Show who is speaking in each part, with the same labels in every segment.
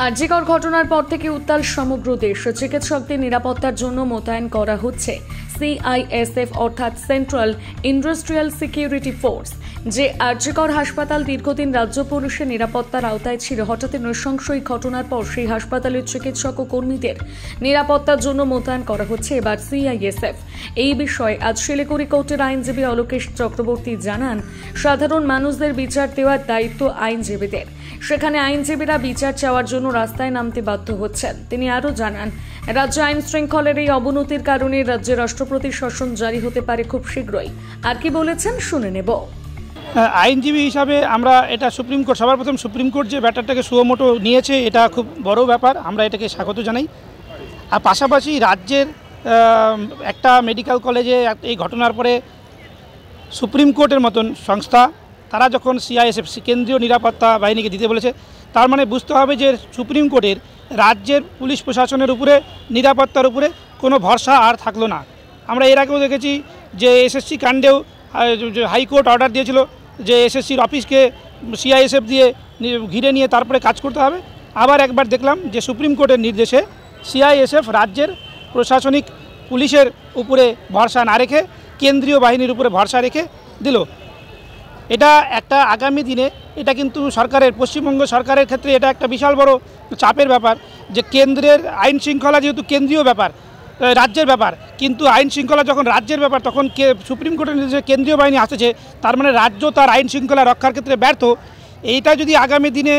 Speaker 1: আরজিকর ঘটনার পর থেকে উত্তাল সমগ্র দেশ। চিকিৎসকদের নিরাপত্তার জন্য মোতায়েন করা হচ্ছে সিআইএসএফ অর্থাৎ সেন্ট্রাল ইন্ডাস্ট্রিয়াল সিকিউরিটি ফোর্স। যে আরজিকর হাসপাতাল দীর্ঘদিন রাজ্য পুলিশের নিরাপত্তার আওতায় ছিল, হঠাৎ নৃশংস এই ঘটনার পর সেই হাসপাতালের চিকিৎসক ও কর্মীদের নিরাপত্তার জন্য মোতায়েন করা হচ্ছে এবার সিআইএসএফ। এই বিষয়ে আজ শিলিগুড়ি কোর্টের আইনজীবী অলোকেশ চক্রবর্তী জানান, সাধারণ মানুষদের বিচার দেওয়ার দায়িত্ব আইনজীবীদের। সেখানে আইনজীবীরা বিচার চাওয়ার জন্য রাস্তায় নামতে বাধ্য হচ্ছেন। তিনি আরও জানান, রাজ্যে আইন শৃঙ্খলের এই অবনতির কারণে রাজ্যে রাষ্ট্রপতি শাসন জারি হতে পারে খুব শীঘ্রই। আর কি বলেছেন শুনে নেব।
Speaker 2: আইনজীবী হিসাবে আমরা এটা সুপ্রিম কোর্ট, সবার প্রথম সুপ্রিম কোর্ট যে ব্যাপারটাকে সুমোটো নিয়েছে, এটা খুব বড় ব্যাপার, আমরা এটাকে স্বাগত জানাই। আর পাশাপাশি রাজ্যের একটা মেডিকেল কলেজে এই ঘটনার পরে সুপ্রিম কোর্টের মতন সংস্থা তারা যখন সিআইএসএফ কেন্দ্রীয় নিরাপত্তা বাহিনীকে দিতে বলেছে, তার মানে বুঝতে হবে যে সুপ্রিম কোর্টের রাজ্যের পুলিশ প্রশাসনের উপরে, নিরাপত্তার উপরে কোনো ভরসা আর থাকলো না। আমরা এর আগেও দেখেছি যে এসএসসি কাণ্ডেও হাইকোর্ট অর্ডার দিয়েছিল যে এসএসসির অফিসকে সিআইএসএফ দিয়ে ঘিরে নিয়ে তারপরে কাজ করতে হবে। আবার একবার দেখলাম যে সুপ্রিম কোর্টের নির্দেশে সিআইএসএফ রাজ্যের প্রশাসনিক পুলিশের উপরে ভরসা না রেখে কেন্দ্রীয় বাহিনীর উপরে ভরসা রেখে দিল। এটা একটা আগামী দিনে এটা কিন্তু সরকারের, পশ্চিমবঙ্গ সরকারের ক্ষেত্রে এটা একটা বিশাল বড় চাপের ব্যাপার যে কেন্দ্রের আইন শৃঙ্খলা যেহেতু কেন্দ্রীয় ব্যাপার, রাজ্যের ব্যাপার, কিন্তু আইন শৃঙ্খলা যখন রাজ্যের ব্যাপার তখন সুপ্রিম কোর্টের নির্দেশে কেন্দ্রীয় বাহিনী আসছে, তার মানে রাজ্য তার আইন শৃঙ্খলা রক্ষার ক্ষেত্রে ব্যর্থ। এইটা যদি আগামী দিনে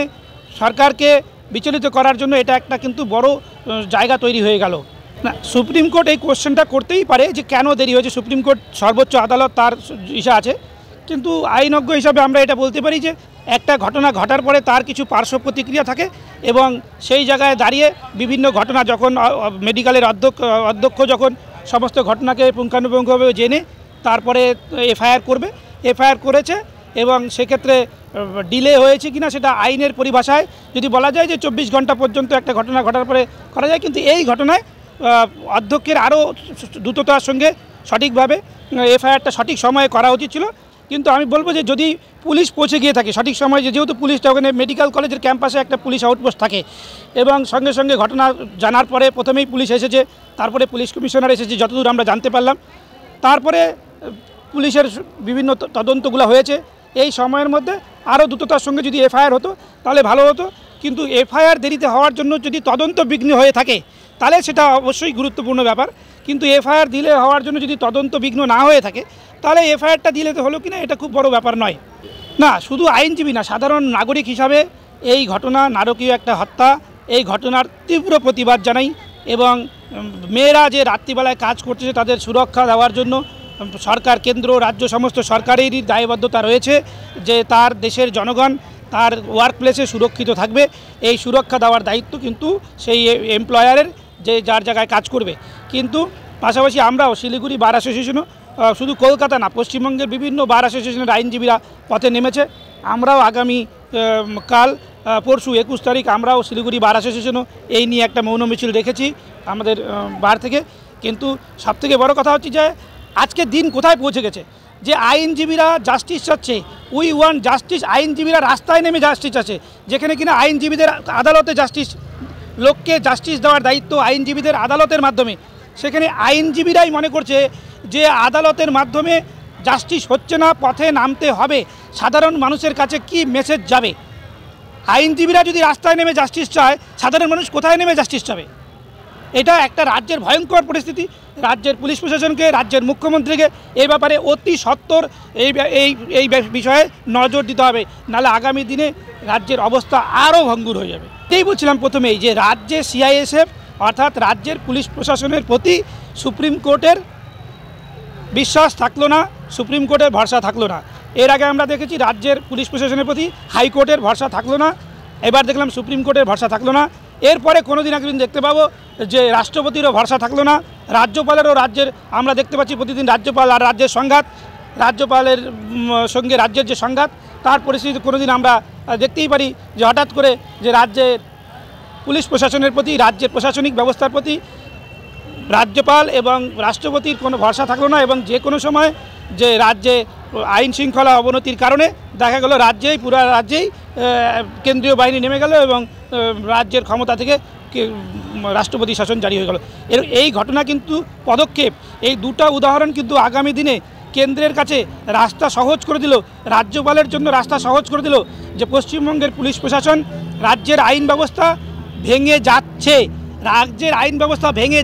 Speaker 2: সরকারকে বিচলিত করার জন্য এটা একটা কিন্তু বড় জায়গা তৈরি হয়ে গেল। না, সুপ্রিম কোর্ট এই কোশ্চেনটা করতেই পারে যে কেন দেরি হয়েছে। সুপ্রিম কোর্ট সর্বোচ্চ আদালত, তার ইসা আছে, কিন্তু আইনজ্ঞ হিসাবে আমরা এটা বলতে পারি যে একটা ঘটনা ঘটার পরে তার কিছু পার্শ্ব প্রতিক্রিয়া থাকে এবং সেই জায়গায় দাঁড়িয়ে বিভিন্ন ঘটনা যখন মেডিকেলের অধ্যক্ষ যখন সমস্ত ঘটনাকে পুঙ্খানুপুঙ্খভাবে জেনে তারপরে এফআইআর করবে, এফআইআর করেছে এবং সেক্ষেত্রে ডিলে হয়েছে কিনা সেটা আইনের পরিভাষায় যদি বলা যায় যে 24 ঘন্টা পর্যন্ত একটা ঘটনা ঘটার পরে করা যায়, কিন্তু এই ঘটনায় অধ্যক্ষের আরও দ্রুততার সঙ্গে সঠিকভাবে এফআইআরটা সঠিক সময়ে করা উচিত ছিল। কিন্তু আমি বলবো যে যদি পুলিশ পৌঁছে গিয়ে থাকে সঠিক সময়ে, যেহেতু পুলিশটা ওখানে মেডিকেল কলেজের ক্যাম্পাসে একটা পুলিশ আউটপোস্ট থাকে এবং সঙ্গে সঙ্গে ঘটনা জানার পরে প্রথমেই পুলিশ এসেছে, তারপরে পুলিশ কমিশনার এসেছে যতদূর আমরা জানতে পারলাম, তারপরে পুলিশের বিভিন্ন তদন্তগুলো হয়েছে, এই সময়ের মধ্যে আরও দ্রুততার সঙ্গে যদি এফআইআর হতো তাহলে ভালো হতো। কিন্তু এফআইআর দেরিতে হওয়ার জন্য যদি তদন্ত বিঘ্ন হয়ে থাকে তাহলে সেটা অবশ্যই গুরুত্বপূর্ণ ব্যাপার, কিন্তু এফআইআর দিলে হওয়ার জন্য যদি তদন্ত বিঘ্ন না হয়ে থাকে তাহলে এফআইআরটা দিলে তো হলো কিনা এটা খুব বড় ব্যাপার নয়। না, শুধু আইনজীবী না, সাধারণ নাগরিক হিসাবে এই ঘটনা নারকীয় একটা হত্যা, এই ঘটনার তীব্র প্রতিবাদ জানাই এবং মেয়েরা যে রাত্রিবেলায় কাজ করতেছে তাদের সুরক্ষা দেওয়ার জন্য সরকার, কেন্দ্র, রাজ্য সমস্ত সরকারেরই দায়বদ্ধতা রয়েছে যে তার দেশের জনগণ তার ওয়ার্ক প্লেসে সুরক্ষিত থাকবে। এই সুরক্ষা দেওয়ার দায়িত্ব কিন্তু সেই এমপ্লয়ারের, যে যার জায়গায় কাজ করবে। কিন্তু পাশাপাশি আমরাও শিলিগুড়ি বার অ্যাসোসিয়েশনও, শুধু কলকাতা না, পশ্চিমবঙ্গের বিভিন্ন বার অ্যাসোসিয়েশনের আইনজীবীরা পথে নেমেছে। আমরাও আগামী কাল পরশু 21 তারিখ আমরাও শিলিগুড়ি বার অ্যাসোসিয়েশনও এই নিয়ে একটা মৌন মিছিল রেখেছি আমাদের বার থেকে। কিন্তু সবথেকে বড় কথা হচ্ছে যে আজকে দিন কোথায় পৌঁছে গেছে যে আইনজীবীরা জাস্টিস চাচ্ছে, উই ওয়ান্ট জাস্টিস। আইনজীবীরা রাস্তায় নেমে জাস্টিস আছে, যেখানে কিনা আইনজীবীদের আদালতে জাস্টিস, লোককে জাস্টিস দেওয়ার দায়িত্ব আইনজীবীদের আদালতের মাধ্যমে, সেখানে আইনজীবীরাই মনে করছে যে আদালতের মাধ্যমে জাস্টিস হচ্ছে না, পথে নামতে হবে। সাধারণ মানুষের কাছে কি মেসেজ যাবে? আইনজীবীরা যদি রাস্তায় নেমে জাস্টিস চায়, সাধারণ মানুষ কোথায় নেমে জাস্টিস চাবে? এটা একটা রাজ্যের ভয়ঙ্কর পরিস্থিতি। রাজ্যের পুলিশ প্রশাসনকে, রাজ্যের মুখ্যমন্ত্রীকে এই ব্যাপারে অতি সত্বর এই বিষয়ে নজর দিতে হবে, নাহলে আগামী দিনে রাজ্যের অবস্থা আরও ভঙ্গুর হয়ে যাবে। এটাই বলছিলাম প্রথমেই যে রাজ্যে সিআইএসএফ অর্থাৎ রাজ্যের পুলিশ প্রশাসনের প্রতি সুপ্রিম কোর্টের বিশ্বাস থাকলো না, সুপ্রিম কোর্টের ভরসা থাকলো না। এর আগে আমরা দেখেছি রাজ্যের পুলিশ প্রশাসনের প্রতি হাইকোর্টের ভরসা থাকলো না, এবার দেখলাম সুপ্রিম কোর্টের ভরসা থাকলো না। এরপরে কোনো দিন একদিন দেখতে পাবো যে রাষ্ট্রপতিরও ভরসা থাকলো না, রাজ্যপালেরও, রাজ্যের আমরা দেখতে পাচ্ছি প্রতিদিন রাজ্যপাল আর রাজ্যের সংঘাত, রাজ্যপালের সঙ্গে রাজ্যের যে সংঘাত, তার পরিস্থিতি কোনো দিন আমরা দেখতেই পারি যে হঠাৎ করে যে রাজ্যের পুলিশ প্রশাসনের প্রতি, রাজ্যের প্রশাসনিক ব্যবস্থার প্রতি রাজ্যপাল এবং রাষ্ট্রপতির কোনো ভরসা থাকলো না এবং যে কোনো সময় যে রাজ্যে আইন শৃঙ্খলা অবনতির কারণে দেখা গেল পুরো রাজ্যেই কেন্দ্রীয় বাহিনী নেমে গেল এবং রাজ্যের ক্ষমতা থেকে রাষ্ট্রপতি শাসন জারি হয়ে গেল। এই ঘটনা কিন্তু পদক্ষেপ, এই দুটো উদাহরণ কিন্তু আগামী দিনে কেন্দ্রের কাছে রাস্তা সহজ করে দিল, রাজ্যপালের জন্য রাস্তা সহজ করে দিল যে পশ্চিমবঙ্গের পুলিশ প্রশাসন রাজ্যের আইন ব্যবস্থা ভেঙে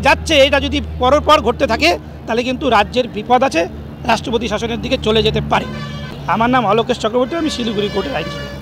Speaker 2: যাচ্ছে, এটা যদি পরপর ঘটতে থাকে তাহলে কিন্তু রাজ্যের বিপদ আছে, রাষ্ট্রপতি শাসনের দিকে চলে যেতে পারে। আমার নাম অলোকেশ চক্রবর্তী, আমি শিলিগুড়ি কোর্টের আইনজীবী।